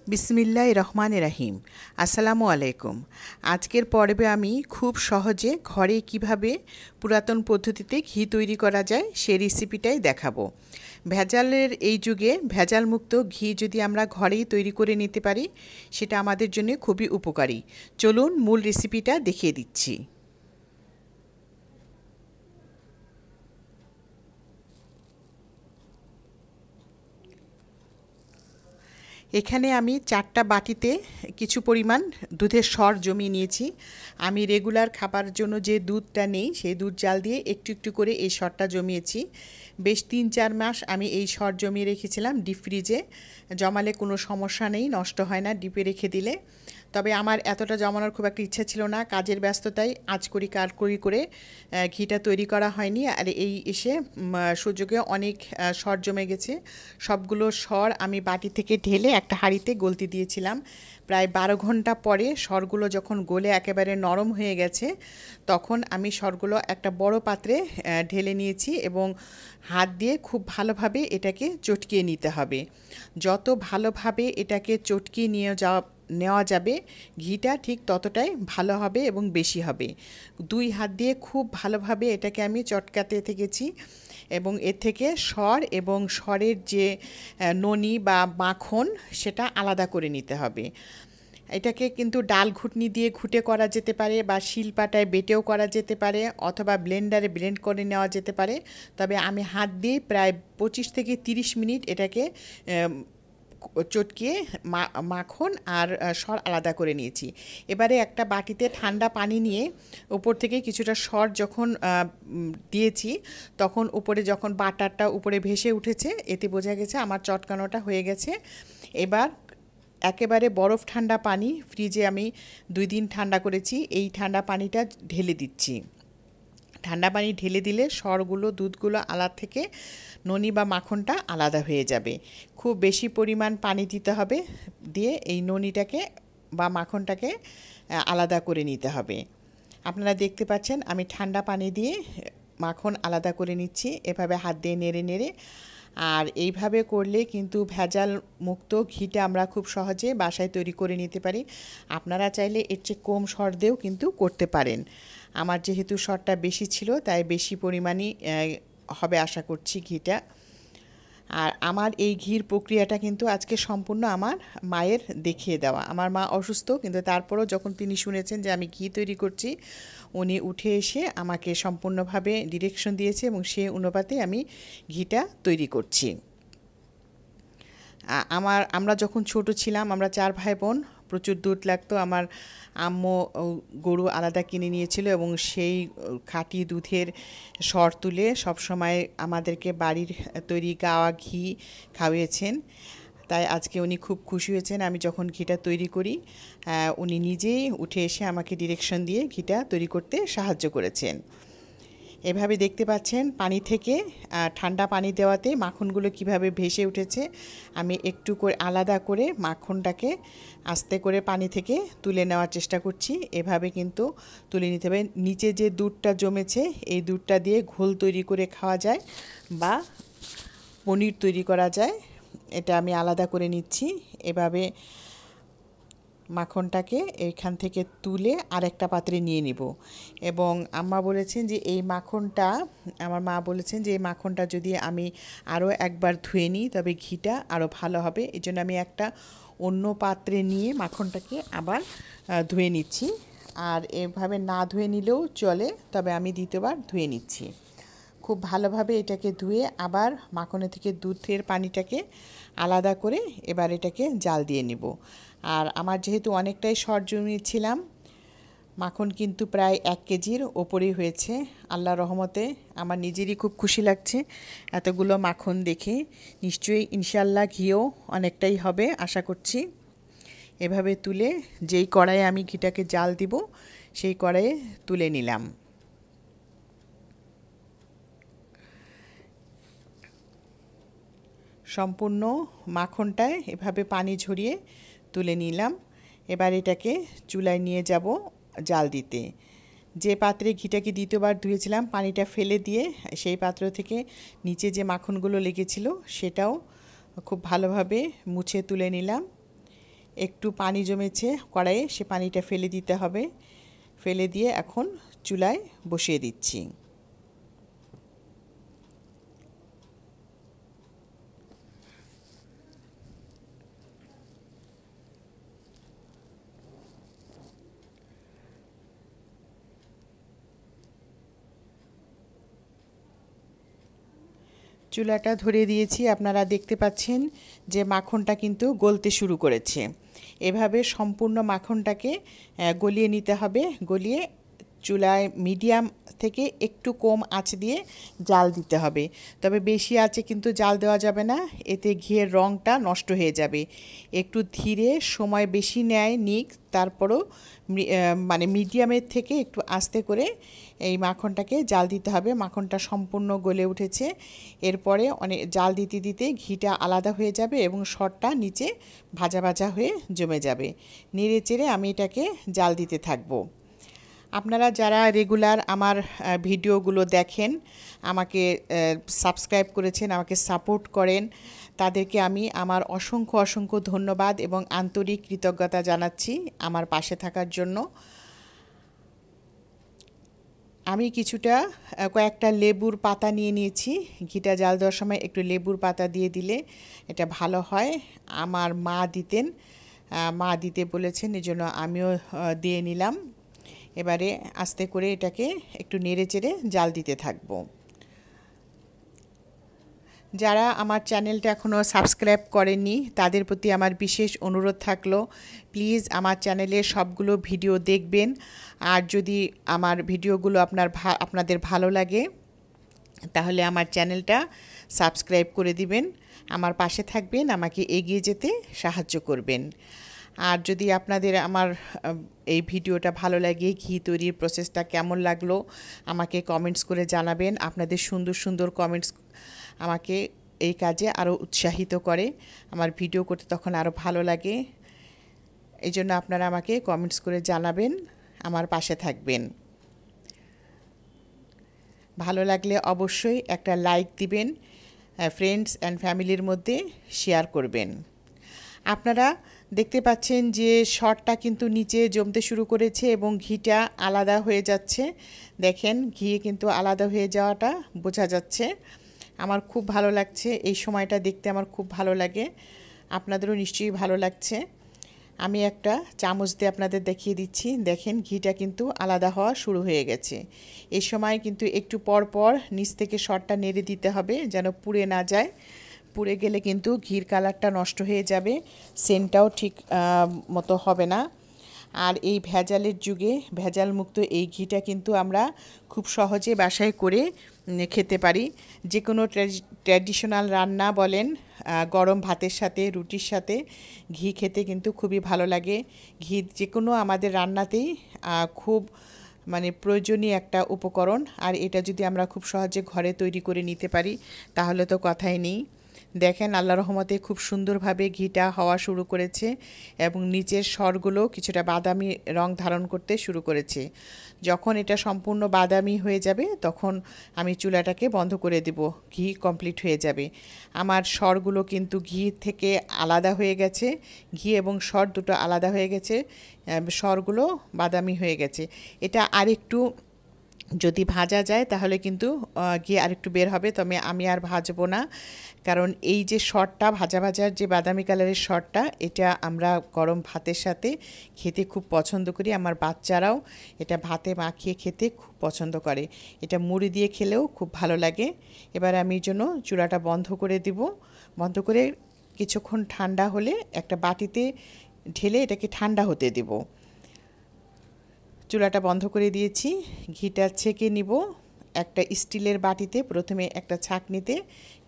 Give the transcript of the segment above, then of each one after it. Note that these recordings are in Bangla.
বিসমিল্লাহির রহমানির রহিম। আসসালামু আলাইকুম। আজকের পর্বে আমি খুব সহজে ঘরে কিভাবে পুরাতন পদ্ধতিতে ঘি তৈরি করা যায় সেই রেসিপিটাই দেখাবো। ভেজালের এই যুগে ভেজালমুক্ত ঘি যদি আমরা ঘরেই তৈরি করে নিতে পারি সেটা আমাদের জন্য খুবই উপকারী। চলুন মূল রেসিপিটা দেখিয়ে দিচ্ছি। এখানে আমি 4টা বাটিতে কিছু পরিমাণ দুধের সর জমিয়ে নিয়েছি। আমি রেগুলার খাবার জন্য যে দুধটা নেই সেই দুধ জাল দিয়ে একটু একটু করে এই সরটা জমিয়েছি। বেশ 3-4 মাস আমি এই সর জমিয়ে রেখেছিলাম ডিপ ফ্রিজে। জমালে কোনো সমস্যা নেই, নষ্ট হয় না ডিপে রেখে দিলে। তবে আমার এতটা জমানোর খুব একটা ইচ্ছা ছিল না, কাজের ব্যস্ততায় আজ করি কাল করি করে ঘিটা তৈরি করা হয়নি। আর এই এসে সুযোগে অনেক সর জমে গেছে। সবগুলো সর আমি বাটি থেকে ঢেলে একটা হাঁড়িতে গলতে দিয়েছিলাম। প্রায় 12 ঘন্টা পরে সরগুলো যখন গলে একেবারে নরম হয়ে গেছে তখন আমি সরগুলো একটা বড় পাত্রে ঢেলে নিয়েছি এবং হাত দিয়ে খুব ভালোভাবে এটাকে চটকিয়ে নিতে হবে। যত ভালোভাবে এটাকে চটকিয়ে নেওয়া যাবে ঘিটা ঠিক ততটাই ভালো হবে এবং বেশি হবে। 2 হাত দিয়ে খুব ভালোভাবে এটাকে আমি চটকাতে থেকেছি এবং এর থেকে সর এবং সরের যে ননি বা মাখন সেটা আলাদা করে নিতে হবে। এটাকে কিন্তু ডাল ঘুটনি দিয়ে ঘুটে করা যেতে পারে বা শিলপাটায় বেটেও করা যেতে পারে অথবা ব্লেন্ডারে ব্লেন্ড করে নেওয়া যেতে পারে। তবে আমি হাত দিয়ে প্রায় 25 থেকে 30 মিনিট এটাকে চটকিয়ে মাখন আর সর আলাদা করে নিয়েছি। এবারে একটা বাটিতে ঠান্ডা পানি নিয়ে উপর থেকে কিছুটা সর যখন দিয়েছি তখন উপরে যখন বাটারটা উপরে ভেসে উঠেছে এতে বোঝা গেছে আমার চটকানোটা হয়ে গেছে। এবার একেবারে বরফ ঠান্ডা পানি ফ্রিজে আমি 2 দিন ঠান্ডা করেছি, এই ঠান্ডা পানিটা ঢেলে দিচ্ছি। ঠান্ডা পানি ঢেলে দিলে সরগুলো দুধগুলো আলাদা থেকে ননি বা মাখনটা আলাদা হয়ে যাবে। খুব বেশি পরিমাণ পানি দিতে হবে, দিয়ে এই ননিটাকে বা মাখনটাকে আলাদা করে নিতে হবে। আপনারা দেখতে পাচ্ছেন আমি ঠান্ডা পানি দিয়ে মাখন আলাদা করে নিচ্ছি এভাবে হাত দিয়ে নেড়ে নেড়ে। আর এইভাবে করলে কিন্তু ভেজাল মুক্ত ঘিটা আমরা খুব সহজে বাসায় তৈরি করে নিতে পারি। আপনারা চাইলে এর চেয়ে কম সর দিয়েও কিন্তু করতে পারেন। আমার যেহেতু সরটা বেশি ছিল তাই বেশি পরিমাণই হবে আশা করছি ঘিটা। আর আমার এই ঘির প্রক্রিয়াটা কিন্তু আজকে সম্পূর্ণ আমার মায়ের দেখিয়ে দেওয়া। আমার মা অসুস্থ কিন্তু তারপরও যখন তিনি শুনেছেন যে আমি ঘি তৈরি করছি উনি উঠে এসে আমাকে সম্পূর্ণভাবে ডিরেকশন দিয়েছে এবং সেই অনুপাতে আমি ঘিটা তৈরি করছি। আমরা যখন ছোট ছিলাম আমরা 4 ভাই বোন, প্রচুর দুধ লাগতো। আমার আম্মু গরু আলাদা কিনে নিয়েছিল এবং সেই খাঁটি দুধের সর তুলে সবসময় আমাদেরকে বাড়ির তৈরি গাওয়া ঘি খাওয়িয়েছেন। তাই আজকে উনি খুব খুশি হয়েছেন আমি যখন ঘিটা তৈরি করি। উনি নিজেই উঠে এসে আমাকে ডিরেকশন দিয়ে ঘিটা তৈরি করতে সাহায্য করেছেন। এভাবে দেখতে পাচ্ছেন পানি থেকে ঠান্ডা পানি দেওয়াতে মাখনগুলো কিভাবে ভেসে উঠেছে। আমি একটু করে আলাদা করে মাখনটাকে আস্তে করে পানি থেকে তুলে নেওয়ার চেষ্টা করছি। এভাবে কিন্তু তুলে নিতে হবে। নিচে যে দুধটা জমেছে এই দুধটা দিয়ে ঘোল তৈরি করে খাওয়া যায় বা পনির তৈরি করা যায়। এটা আমি আলাদা করে নিচ্ছি। এভাবে মাখনটাকে এইখান থেকে তুলে আরেকটা পাত্রে নিয়ে নিব এবং আম্মা বলেছেন যে এই মাখনটা, আমার মা বলেছেন যে এই মাখনটা যদি আমি আরও একবার ধুয়ে নিই তবে ঘিটা আরও ভালো হবে। এই জন্য আমি একটা অন্য পাত্রে নিয়ে মাখনটাকে আবার ধুয়ে নিচ্ছি। আর এভাবে না ধুয়ে নিলেও চলে, তবে আমি দ্বিতীয়বার ধুয়ে নিচ্ছি। খুব ভালোভাবে এটাকে ধুয়ে আবার মাখনের থেকে দুধের পানিটাকে আলাদা করে এবার এটাকে জাল দিয়ে নিব। আর আমার যেহেতু অনেকটাই সর জমিয়েছিলাম মাখন কিন্তু প্রায় 1 কেজির ওপরেই হয়েছে। আল্লাহর রহমতে আমার নিজেরই খুব খুশি লাগছে এতগুলো মাখন দেখে। নিশ্চয়ই ইনশাল্লাহ ঘিও অনেকটাই হবে আশা করছি। এভাবে তুলে যেই কড়াইয়ে আমি ঘিটাকে জাল দিব সেই কড়াইয়ে তুলে নিলাম। সম্পূর্ণ মাখনটায় এভাবে পানি ঝরিয়ে তুলে নিলাম। এবার এটাকে চুলায় নিয়ে যাব জাল দিতে। যে পাত্রে ঘিটাকে দ্বিতীয়বার ধুয়েছিলাম পানিটা ফেলে দিয়ে সেই পাত্র থেকে নিচে যে মাখনগুলো লেগেছিল সেটাও খুব ভালোভাবে মুছে তুলে নিলাম। একটু পানি জমেছে কড়াইয়ে, সে পানিটা ফেলে দিতে হবে। ফেলে দিয়ে এখন চুলায় বসিয়ে দিচ্ছি। চুলাটা ধরিয়ে দিয়েছি, আপনারা দেখতে পাচ্ছেন যে মাখনটা কিন্তু গলতে শুরু করেছে। এভাবে সম্পূর্ণ মাখনটাকে গলিয়ে নিতে হবে। গলিয়ে চুলায় মিডিয়াম থেকে একটু কম আঁচ দিয়ে জাল দিতে হবে। তবে বেশি আঁচে কিন্তু জাল দেওয়া যাবে না, এতে ঘিয়ের রঙটা নষ্ট হয়ে যাবে। একটু ধীরে, সময় বেশি নিক, তারপরও মানে মিডিয়ামের থেকে একটু আস্তে করে এই মাখনটাকে জাল দিতে হবে। মাখনটা সম্পূর্ণ গলে উঠেছে। এরপরে অনেক জাল দিতে দিতে ঘিটা আলাদা হয়ে যাবে এবং সরটা নিচে ভাজা ভাজা হয়ে জমে যাবে। নেড়ে চেড়ে আমি এটাকে জাল দিতে থাকবো। আপনারা যারা রেগুলার আমার ভিডিওগুলো দেখেন, আমাকে সাবস্ক্রাইব করেছেন, আমাকে সাপোর্ট করেন, তাদেরকে আমি আমার অসংখ্য অসংখ্য ধন্যবাদ এবং আন্তরিক কৃতজ্ঞতা জানাচ্ছি আমার পাশে থাকার জন্য। আমি কিছুটা কয়েকটা লেবুর পাতা নিয়ে নিয়েছি। ঘিটা জাল দেওয়ার সময় একটু লেবুর পাতা দিয়ে দিলে এটা ভালো হয়। আমার মা দিতে বলেছেন, এজন্য আমিও দিয়ে নিলাম। এবারে আস্তে করে এটাকে একটু নেড়ে চেড়ে জাল দিতে থাকবো। যারা আমার চ্যানেলটা এখনও সাবস্ক্রাইব করেননি তাদের প্রতি আমার বিশেষ অনুরোধ থাকলো, প্লিজ আমার চ্যানেলের সবগুলো ভিডিও দেখবেন। আর যদি আমার ভিডিওগুলো আপনাদের ভালো লাগে তাহলে আমার চ্যানেলটা সাবস্ক্রাইব করে দিবেন, আমার পাশে থাকবেন, আমাকে এগিয়ে যেতে সাহায্য করবেন। আর যদি আপনাদের আমার এই ভিডিওটা ভালো লাগে, ঘি তৈরির প্রসেসটা কেমন লাগলো আমাকে কমেন্টস করে জানাবেন। আপনাদের সুন্দর সুন্দর কমেন্টস আমাকে এই কাজে আরও উৎসাহিত করে, আমার ভিডিও করতে তখন আরও ভালো লাগে। এই জন্য আপনারা আমাকে কমেন্টস করে জানাবেন, আমার পাশে থাকবেন। ভালো লাগলে অবশ্যই একটা লাইক দিবেন, ফ্রেন্ডস অ্যান্ড ফ্যামিলির মধ্যে শেয়ার করবেন। আপনারা দেখতে পাচ্ছেন যে সরটা কিন্তু নিচে জমতে শুরু করেছে এবং ঘিটা আলাদা হয়ে যাচ্ছে। দেখেন ঘি কিন্তু আলাদা হয়ে যাওয়াটা বোঝা যাচ্ছে। আমার খুব ভালো লাগছে, এই সময়টা দেখতে আমার খুব ভালো লাগে, আপনাদেরও নিশ্চয়ই ভালো লাগছে। আমি একটা চামচ দিয়ে আপনাদের দেখিয়ে দিচ্ছি। দেখেন ঘিটা কিন্তু আলাদা হওয়া শুরু হয়ে গেছে। এই সময় কিন্তু একটু পর পর নিচ থেকে সরটা নেড়ে দিতে হবে যেন পুড়ে না যায়। পুড়ে গেলে কিন্তু ঘির কালারটা নষ্ট হয়ে যাবে, সেন্টটাও ঠিক মতো হবে না। আর এই ভেজালের যুগে ভেজালমুক্ত এই ঘিটা কিন্তু আমরা খুব সহজে বাসায় করে খেতে পারি। যে কোনো ট্র্যাডিশনাল রান্না বলেন, গরম ভাতের সাথে, রুটির সাথে ঘি খেতে কিন্তু খুবই ভালো লাগে। ঘি যে কোনো আমাদের রান্নাতেই খুব মানে প্রয়োজনীয় একটা উপকরণ। আর এটা যদি আমরা খুব সহজে ঘরে তৈরি করে নিতে পারি তাহলে তো কথাই নেই। দেখেন আল্লাহর রহমতে খুব সুন্দরভাবে ঘিটা হওয়া শুরু করেছে এবং নিচের স্বরগুলো কিছুটা বাদামি রং ধারণ করতে শুরু করেছে। যখন এটা সম্পূর্ণ বাদামি হয়ে যাবে তখন আমি চুলাটাকে বন্ধ করে দেব, ঘি কমপ্লিট হয়ে যাবে। আমার স্বরগুলো কিন্তু ঘি থেকে আলাদা হয়ে গেছে, ঘি এবং স্বর দুটো আলাদা হয়ে গেছে, স্বরগুলো বাদামি হয়ে গেছে। এটা আরেকটু যদি ভাজা যায় তাহলে কিন্তু ঘি আরেকটু বের হবে, তবে আমি আর ভাজবো না। কারণ এই যে শটটা ভাজা ভাজার যে বাদামি কালারের শটটা, এটা আমরা গরম ভাতের সাথে খেতে খুব পছন্দ করি। আমার বাচ্চারাও এটা ভাতে মাখিয়ে খেতে খুব পছন্দ করে, এটা মুড়ি দিয়ে খেলেও খুব ভালো লাগে। এবার আমি জন্য চুলাটা বন্ধ করে দিব। বন্ধ করে কিছুক্ষণ ঠান্ডা হলে একটা বাটিতে ঢেলে এটাকে ঠান্ডা হতে দেব। চুলাটা বন্ধ করে দিয়েছি, ঘিটা ছেঁকে নিব। একটা স্টিলের বাটিতে প্রথমে একটা ছাঁকনিতে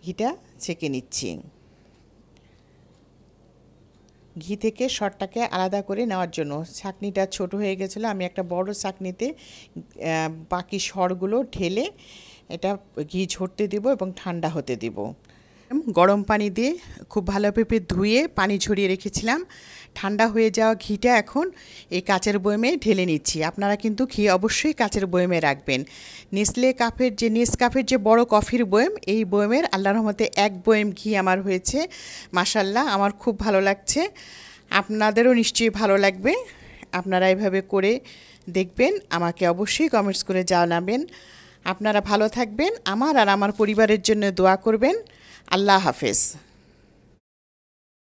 ঘিটা ছেঁকে নিচ্ছি। ঘি থেকে সরটাকে আলাদা করে নেওয়ার জন্য ছাঁকনিটা ছোট হয়ে গেছিলো, আমি একটা বড় ছাঁকনিতে বাকি সরগুলো ঢেলে এটা ঘি ঝরতে দেব এবং ঠান্ডা হতে দেব। গরম পানি দিয়ে খুব ভালোভাবে ধুয়ে পানি ঝরিয়ে রেখেছিলাম। ঠান্ডা হয়ে যাওয়া ঘিটা এখন এই কাচের বয়মে ঢেলে নিচ্ছি। আপনারা কিন্তু ঘি অবশ্যই কাচের বয়মে রাখবেন। নেসকাফের যে বড় কফির বয়ম, এই বয়মের আল্লাহর রহমতে এক বয়ম ঘি আমার হয়েছে। মাশাল্লাহ, আমার খুব ভালো লাগছে। আপনাদেরও নিশ্চয়ই ভালো লাগবে। আপনারা এভাবে করে দেখবেন, আমাকে অবশ্যই কমেন্টস করে জানাবেন। আপনারা ভালো থাকবেন, আমার আর আমার পরিবারের জন্য দোয়া করবেন। আল্লাহ হাফেজ।